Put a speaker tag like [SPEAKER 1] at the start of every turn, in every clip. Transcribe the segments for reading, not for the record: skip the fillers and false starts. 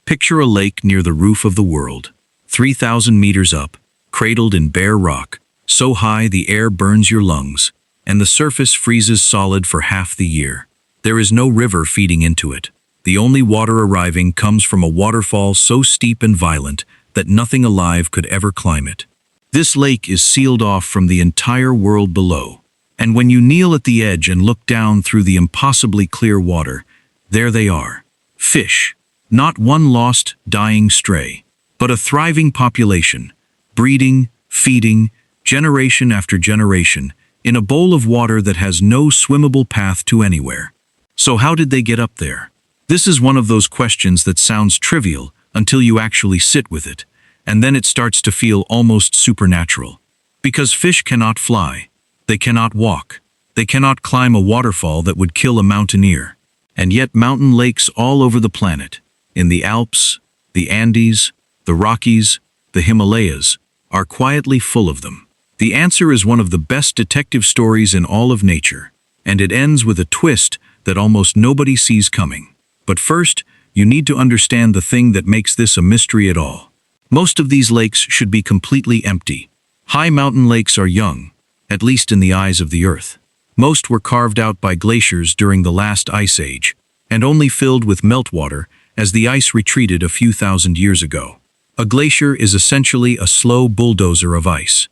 [SPEAKER 1] Picture a lake near the roof of the world, 3,000 meters up, cradled in bare rock, so high the air burns your lungs, and the surface freezes solid for half the year. There is no river feeding into it. The only water arriving comes from a waterfall so steep and violent that nothing alive could ever climb it. This lake is sealed off from the entire world below, and when you kneel at the edge and look down through the impossibly clear water, there they are. Fish. Not one lost, dying stray, but a thriving population, breeding, feeding, generation after generation, in a bowl of water that has no swimmable path to anywhere. So how did they get up there? This is one of those questions that sounds trivial until you actually sit with it, and then it starts to feel almost supernatural. Because fish cannot fly, they cannot walk, they cannot climb a waterfall that would kill a mountaineer. And yet mountain lakes all over the planet, in the Alps, the Andes, the Rockies, the Himalayas, are quietly full of them. The answer is one of the best detective stories in all of nature, and it ends with a twist that almost nobody sees coming. But first, you need to understand the thing that makes this a mystery at all. Most of these lakes should be completely empty. High mountain lakes are young, at least in the eyes of the Earth. Most were carved out by glaciers during the last ice age, and only filled with meltwater as the ice retreated a few thousand years ago. A glacier is essentially a slow bulldozer of ice.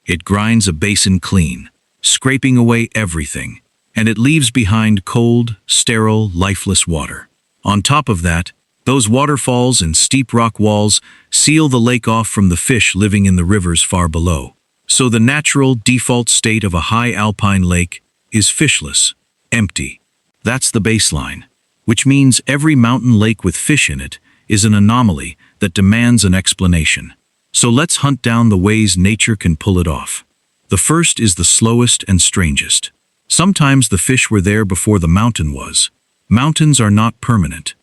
[SPEAKER 1] It grinds a basin clean, scraping away everything, and it leaves behind cold, sterile, lifeless water. On top of that, those waterfalls and steep rock walls seal the lake off from the fish living in the rivers far below. So the natural, default state of a high alpine lake is fishless, empty. That's the baseline, which means every mountain lake with fish in it is an anomaly that demands an explanation. So let's hunt down the ways nature can pull it off. The first is the slowest and strangest. Sometimes the fish were there before the mountain was. Mountains are not permanent.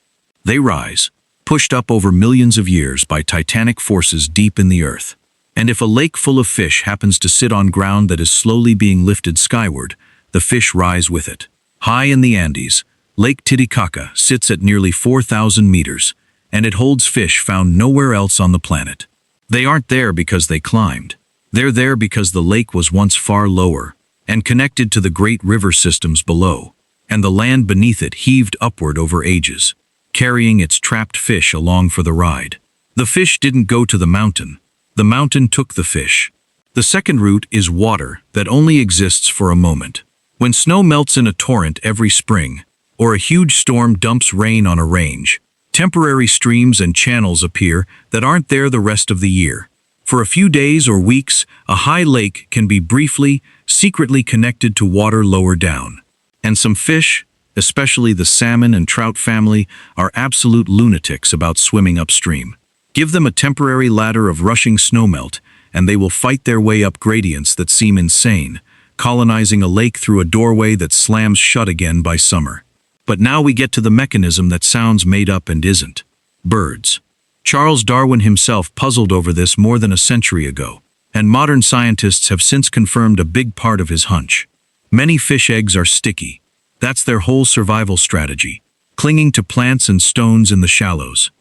[SPEAKER 1] They rise, pushed up over millions of years by titanic forces deep in the earth. And if a lake full of fish happens to sit on ground that is slowly being lifted skyward, the fish rise with it. High in the Andes, Lake Titicaca sits at nearly 4,000 meters, and it holds fish found nowhere else on the planet. They aren't there because they climbed. They're there because the lake was once far lower and connected to the great river systems below, and the land beneath it heaved upward over ages, carrying its trapped fish along for the ride. The fish didn't go to the mountain took the fish. The second route is water that only exists for a moment. When snow melts in a torrent every spring, or a huge storm dumps rain on a range, temporary streams and channels appear that aren't there the rest of the year. For a few days or weeks, a high lake can be briefly, secretly connected to water lower down. And some fish, especially the salmon and trout family, are absolute lunatics about swimming upstream. Give them a temporary ladder of rushing snowmelt, and they will fight their way up gradients that seem insane, colonizing a lake through a doorway that slams shut again by summer. But now we get to the mechanism that sounds made up and isn't. Birds. Charles Darwin himself puzzled over this more than a century ago, and modern scientists have since confirmed a big part of his hunch. Many fish eggs are sticky. That's their whole survival strategy, clinging to plants and stones in the shallows.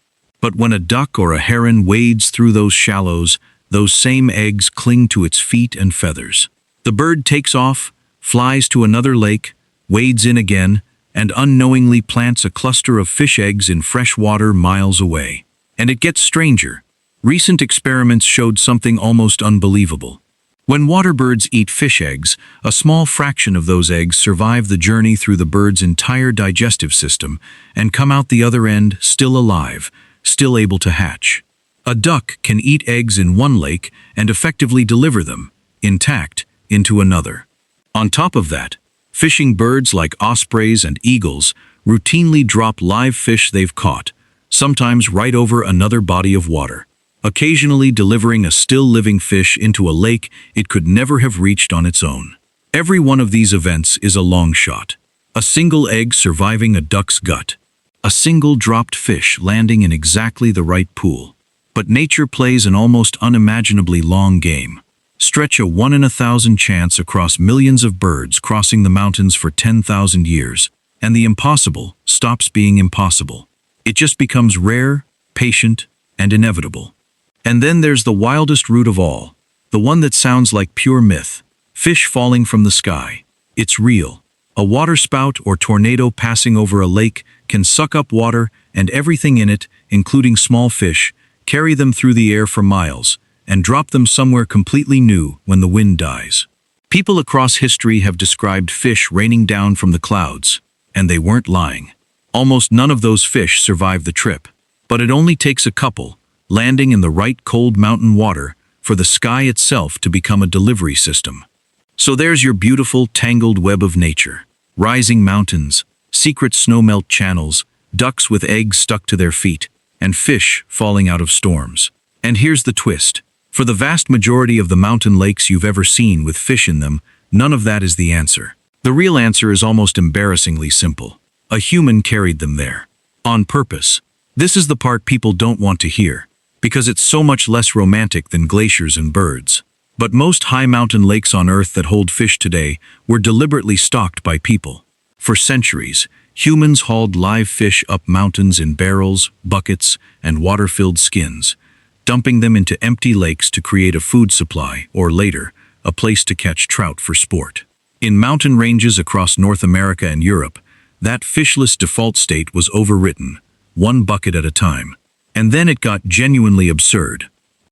[SPEAKER 1] But when a duck or a heron wades through those shallows, those same eggs cling to its feet and feathers. The bird takes off, flies to another lake, wades in again, and unknowingly plants a cluster of fish eggs in fresh water miles away. And it gets stranger. Recent experiments showed something almost unbelievable. When water birds eat fish eggs, a small fraction of those eggs survive the journey through the bird's entire digestive system and come out the other end still alive, still able to hatch. A duck can eat eggs in one lake and effectively deliver them, intact, into another. On top of that, fishing birds like ospreys and eagles routinely drop live fish they've caught, sometimes right over another body of water, occasionally delivering a still-living fish into a lake it could never have reached on its own. Every one of these events is a long shot. A single egg surviving a duck's gut. A single dropped fish landing in exactly the right pool. But nature plays an almost unimaginably long game. Stretch a 1 in 1,000 chance across millions of birds crossing the mountains for 10,000 years, and the impossible stops being impossible. It just becomes rare, patient, and inevitable. And then there's the wildest route of all, the one that sounds like pure myth: fish falling from the sky. It's real. A waterspout or tornado passing over a lake can suck up water and everything in it, including small fish, carry them through the air for miles, and drop them somewhere completely new when the wind dies. People across history have described fish raining down from the clouds, and they weren't lying. Almost none of those fish survive the trip, but it only takes a couple, landing in the right cold mountain water, for the sky itself to become a delivery system. So there's your beautiful, tangled web of nature. Rising mountains, secret snowmelt channels, ducks with eggs stuck to their feet, and fish falling out of storms. And here's the twist. For the vast majority of the mountain lakes you've ever seen with fish in them, none of that is the answer. The real answer is almost embarrassingly simple. A human carried them there. On purpose. This is the part people don't want to hear, because it's so much less romantic than glaciers and birds. But most high mountain lakes on Earth that hold fish today were deliberately stocked by people. For centuries, humans hauled live fish up mountains in barrels, buckets, and water-filled skins, dumping them into empty lakes to create a food supply, or later, a place to catch trout for sport. In mountain ranges across North America and Europe, that fishless default state was overwritten, one bucket at a time. And then it got genuinely absurd.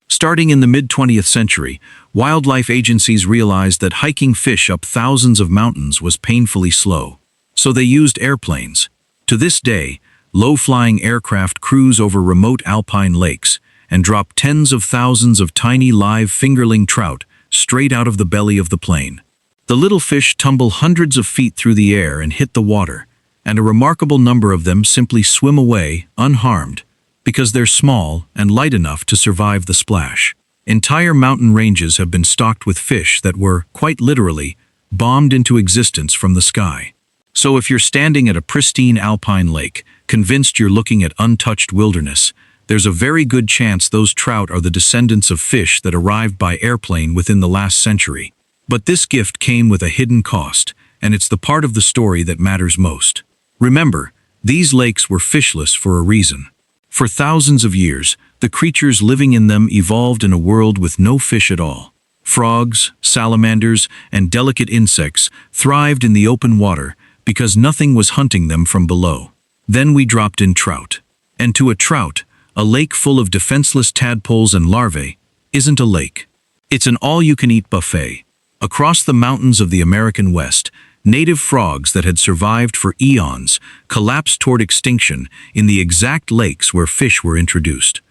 [SPEAKER 1] Starting in the mid-20th century, wildlife agencies realized that hiking fish up thousands of mountains was painfully slow. So they used airplanes. To this day, low-flying aircraft cruise over remote alpine lakes and drop tens of thousands of tiny live fingerling trout straight out of the belly of the plane. The little fish tumble hundreds of feet through the air and hit the water, and a remarkable number of them simply swim away, unharmed, because they're small and light enough to survive the splash. Entire mountain ranges have been stocked with fish that were, quite literally, bombed into existence from the sky. So if you're standing at a pristine alpine lake, convinced you're looking at untouched wilderness, there's a very good chance those trout are the descendants of fish that arrived by airplane within the last century. But this gift came with a hidden cost, and it's the part of the story that matters most. Remember, these lakes were fishless for a reason. For thousands of years, the creatures living in them evolved in a world with no fish at all. Frogs, salamanders, and delicate insects thrived in the open water because nothing was hunting them from below. Then we dropped in trout. And to a trout, a lake full of defenseless tadpoles and larvae isn't a lake. It's an all-you-can-eat buffet. Across the mountains of the American West, native frogs that had survived for eons collapsed toward extinction in the exact lakes where fish were introduced.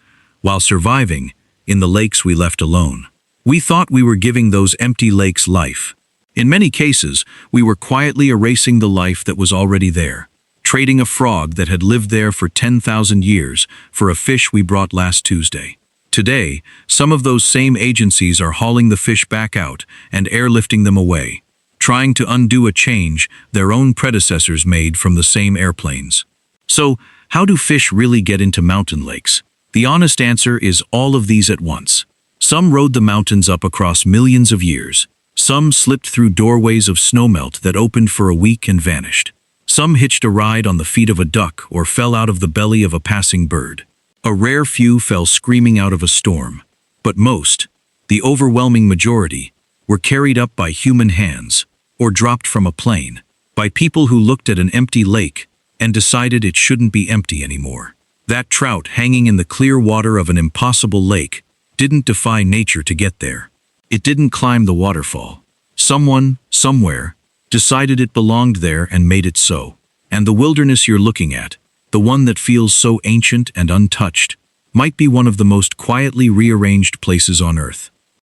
[SPEAKER 1] While surviving, in the lakes we left alone. We thought we were giving those empty lakes life. In many cases, we were quietly erasing the life that was already there, trading a frog that had lived there for 10,000 years for a fish we brought last Tuesday. Today, some of those same agencies are hauling the fish back out and airlifting them away, trying to undo a change their own predecessors made from the same airplanes. So, how do fish really get into mountain lakes? The honest answer is all of these at once. Some rode the mountains up across millions of years. Some slipped through doorways of snowmelt that opened for a week and vanished. Some hitched a ride on the feet of a duck or fell out of the belly of a passing bird. A rare few fell screaming out of a storm. But most, the overwhelming majority, were carried up by human hands, or dropped from a plane, by people who looked at an empty lake and decided it shouldn't be empty anymore. That trout hanging in the clear water of an impossible lake didn't defy nature to get there. It didn't climb the waterfall. Someone, somewhere, decided it belonged there and made it so. And the wilderness you're looking at, the one that feels so ancient and untouched, might be one of the most quietly rearranged places on Earth.